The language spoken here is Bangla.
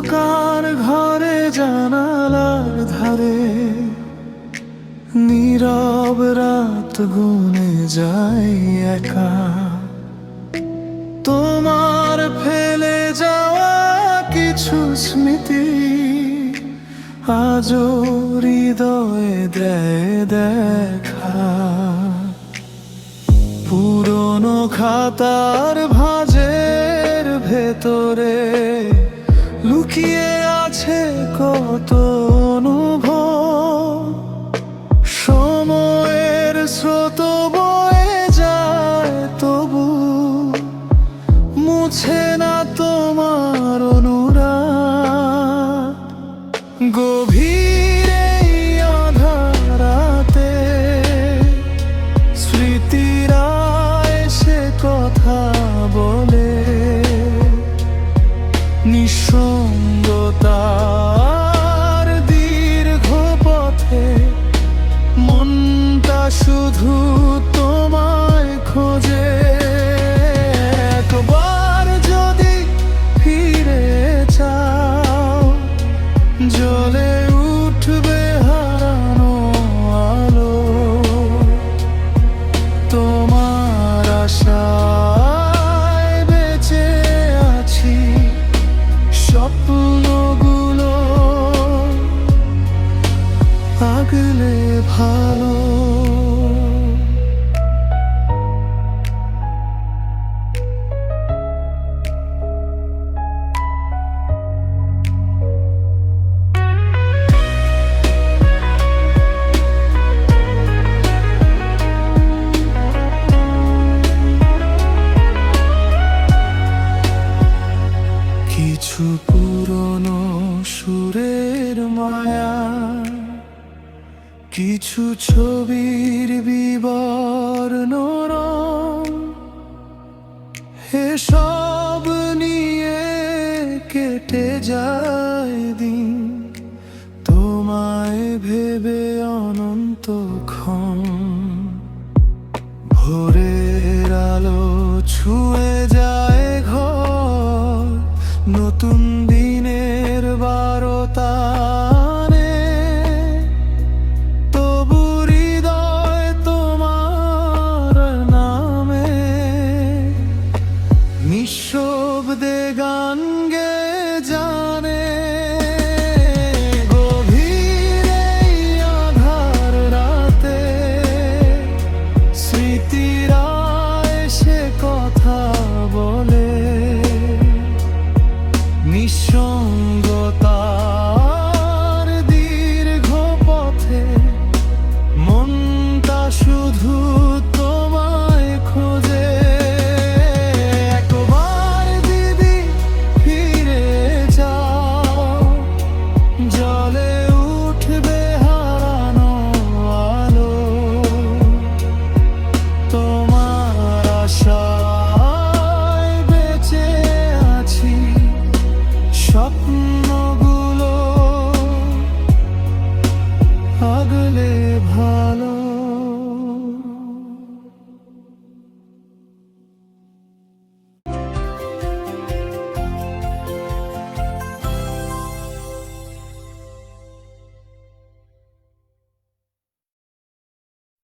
অন্ধকার ঘরে জানালার ধারে নীরব রাত গুনে যায় একা। তোমার ফেলে যাওয়া কিছু স্মৃতি আজও হৃদয়ে দেয় দেখা। পুরনো খাতার ভাঁজের ভেতরে লুকিয়ে আছে কত অনুভব। সময়ের স্রোত বয়ে যায় তবু মুছে না তোমার অনুরাগ। গভীর এই আঁধার রাতে স্মৃতিরা এসে কথা বলে। নিঃসঙ্গতার দীর্ঘ পথে মনটা শুধু তোমায় খোঁজে। একবার যদি ফিরে চাও জ্বলে উঠবে হারানো আলো। তোমার আশায় বেঁচে আছি, স্বপ্নগুলো আগলে ভালো। কিছু পুরনো সুরের মায়া, কিছু ছবির বিবর্ণ রং, এসব নিয়ে কেটে যায় দিন তোমায় ভেবে অনন্তক্ষণ। ভোরের আলো ছুঁয়ে